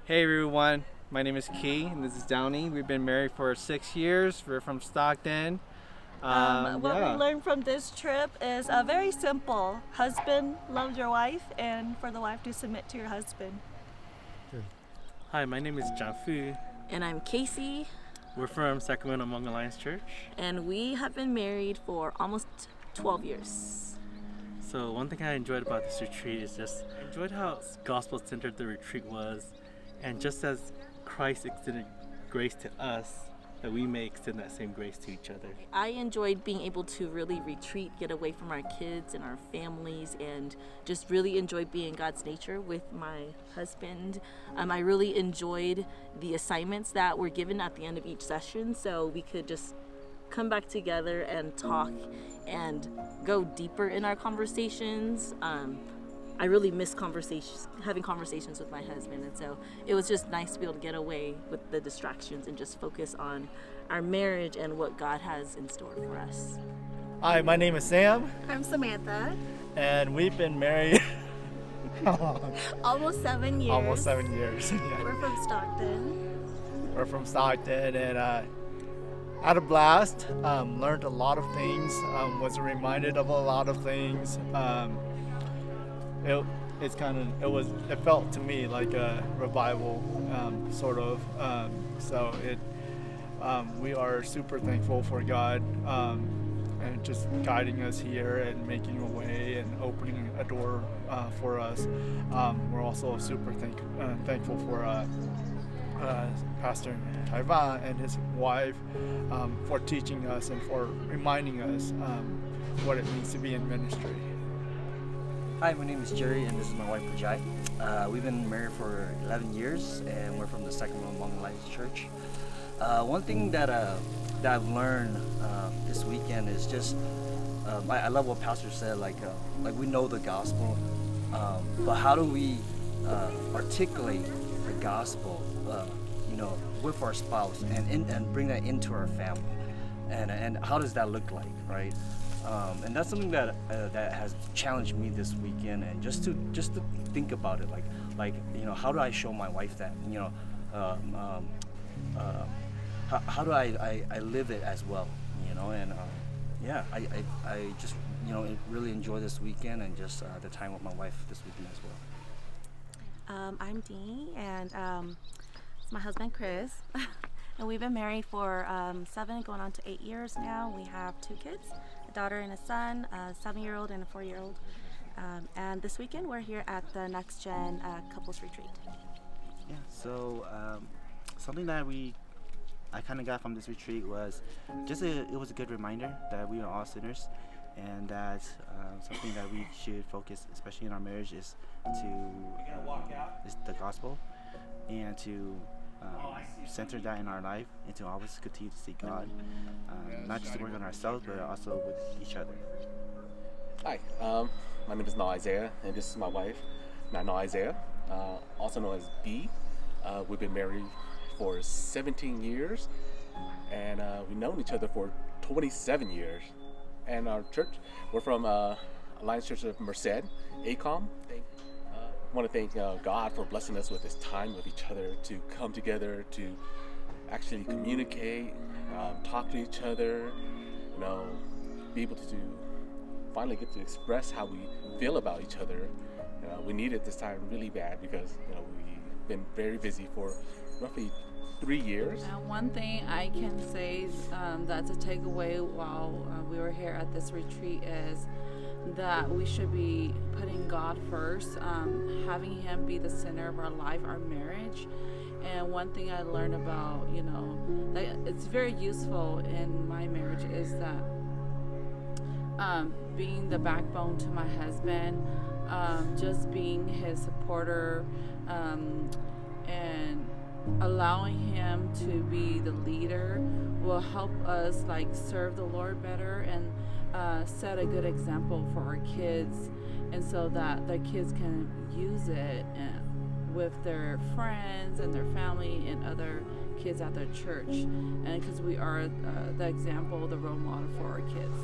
Hey everyone, my name is Key and this is Downey. We've been married for 6 years. We're from Stockton. What we learned from this trip is very simple. Husband, love your wife, and for the wife to submit to your husband. Hi, my name is John Fu. And I'm Casey, We're from Sacramento Hmong Alliance Church. and we have been married for almost 12 years. So one thing I enjoyed about this retreat is I enjoyed how gospel-centered the retreat was, and just as Christ extended grace to us, that we may extend that same grace to each other. I enjoyed being able to really retreat, get away from our kids and our families, and just really enjoy being God's nature with my husband. I really enjoyed the assignments that were given at the end of each session, so we could just come back together and talk and go deeper in our conversations. I really miss having conversations with my husband, and so it was just nice to be able to get away with the distractions and just focus on our marriage and what God has in store for us. Hi, my name is Sam, I'm Samantha. and we've been married Almost 7 years. almost 7 years. Yeah. We're from Stockton. We're from Stockton, and had a blast. Learned a lot of things. Was reminded of a lot of things. It felt to me like a revival, sort of. We are super thankful for God and just guiding us here and making a way and opening a door for us. We're also super thankful for Pastor Taiwan and his wife for teaching us and for reminding us what it means to be in ministry. Hi, my name is Jerry, and this is my wife, Pujai. We've been married for 11 years, and we're from the Sacramento Hmong Alliance Church. One thing that I've learned this weekend is just, I love what Pastor said, like we know the gospel, but how do we articulate the gospel, with our spouse and bring that into our family, and how does that look like, right? And that's something that has challenged me this weekend, and just to think about it, how do I show my wife that, how do I live it as well, and I just really enjoy this weekend and just the time with my wife this weekend as well. I'm Dee, and it's my husband Chris, and we've been married for 7 going on to 8 years now. We have 2 kids, a daughter and a son, a 7-year-old and a 4-year-old. And this weekend we're here at the NextGen couples retreat. Yeah, so something that I kind of got from this retreat was it was a good reminder that we are all sinners, and that something that we should focus, especially in our marriage, is the gospel, and to center that in our life, and to always continue to seek God, not just to work on ourselves, but also with each other. Hi, my name is Na Isaiah, and this is my wife, Na Isaiah, also known as B. We've been married for 17 years, and we've known each other for 27 years. And our church, we're from Alliance Church of Merced, ACOM. I want to thank God for blessing us with this time with each other, to come together, to actually communicate, talk to each other, be able to finally get to express how we feel about each other. We needed this time really bad because we've been very busy for roughly 3 years. One thing I can say that's a takeaway while we were here at this retreat is that we should be putting God first, having Him be the center of our life, our marriage. And one thing I learned about, that it's very useful in my marriage is that being the backbone to my husband, just being his supporter, and allowing him to be the leader will help us serve the Lord better and set a good example for our kids, and so that the kids can use it with their friends and their family and other kids at their church, and because we are the example, the role model for our kids.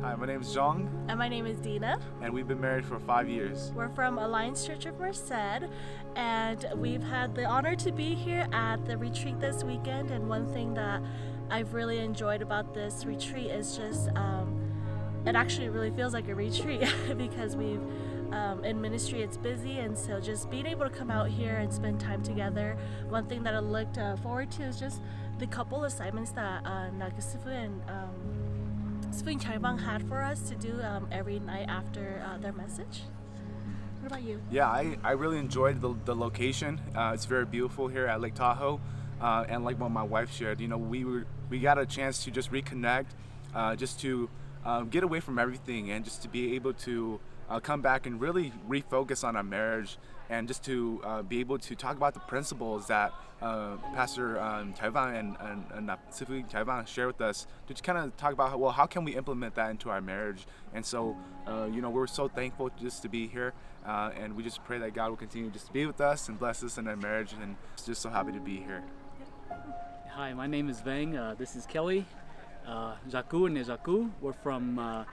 Hi, my name is Zhong, And my name is Dina. and we've been married for 5 years. We're from Alliance Church of Merced, and we've had the honor to be here at the retreat this weekend. And one thing that I've really enjoyed about this retreat is just it actually really feels like a retreat because we've in ministry it's busy, and so just being able to come out here and spend time together. One thing that I looked forward to is just the couple assignments that Nagasifu and Sifun Chaibang had for us to do every night after their message. What about you? Yeah, I really enjoyed the location. It's very beautiful here at Lake Tahoe, and like what my wife shared, you know, we got a chance to just reconnect, just to get away from everything, and just to be able to come back and really refocus on our marriage, and just to be able to talk about the principles that Pastor Taiwan and Sifu Taiwan shared with us, to just kind of talk about how can we implement that into our marriage. And so you know, we're so thankful just to be here, and we just pray that God will continue just to be with us and bless us in our marriage, and just so happy to be here. Hi, my name is Vang. This is Kelly. Zaku and Zaku. We're from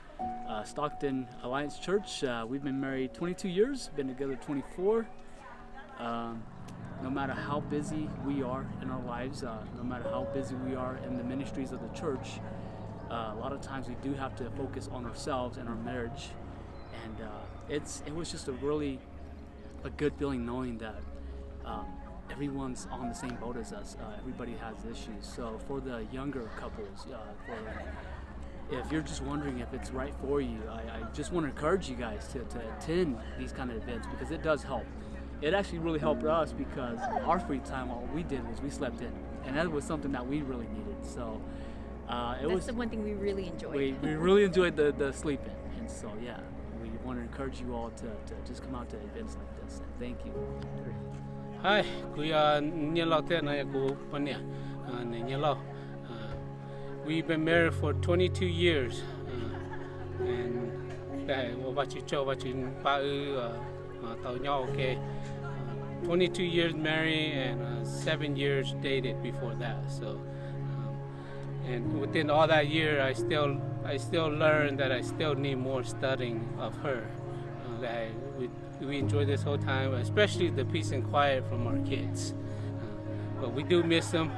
Stockton Alliance Church. We've been married 22 years, been together 24. No matter how busy we are in our lives, no matter how busy we are in the ministries of the church, a lot of times we do have to focus on ourselves and our marriage. And it was just a good feeling knowing that everyone's on the same boat as us. Everybody has issues. So for the younger couples, if you're just wondering if it's right for you, I just want to encourage you guys to attend these kind of events, because it does help. It actually really helped us, because our free time, all we did was we slept in, and that was something that we really needed. So That's the one thing we really enjoyed. We really enjoyed the sleeping, and so yeah, we want to encourage you all to just come out to events like this. And thank you. Hi, kuya nyalo te na yaku pania nyalo. We've been married for 22 years, and wachi cho wachi pa tao nhau okay. 22 years married and 7 years dated before that. So, and within all that year, I still learned that I still need more studying of her. That we enjoy this whole time, especially the peace and quiet from our kids. But we do miss them.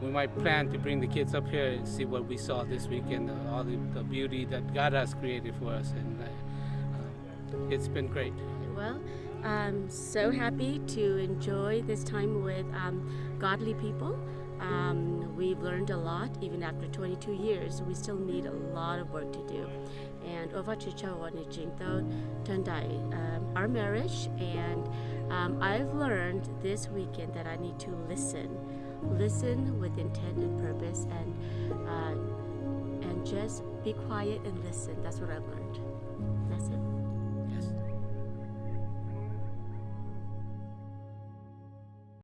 We might plan to bring the kids up here and see what we saw this weekend, all the beauty that God has created for us, and it's been great. Well, I'm so happy to enjoy this time with godly people. We've learned a lot. Even after 22 years, we still need a lot of work to do. And our marriage, and I've learned this weekend that I need to listen with intent and purpose, and just be quiet and listen. That's what I've learned. That's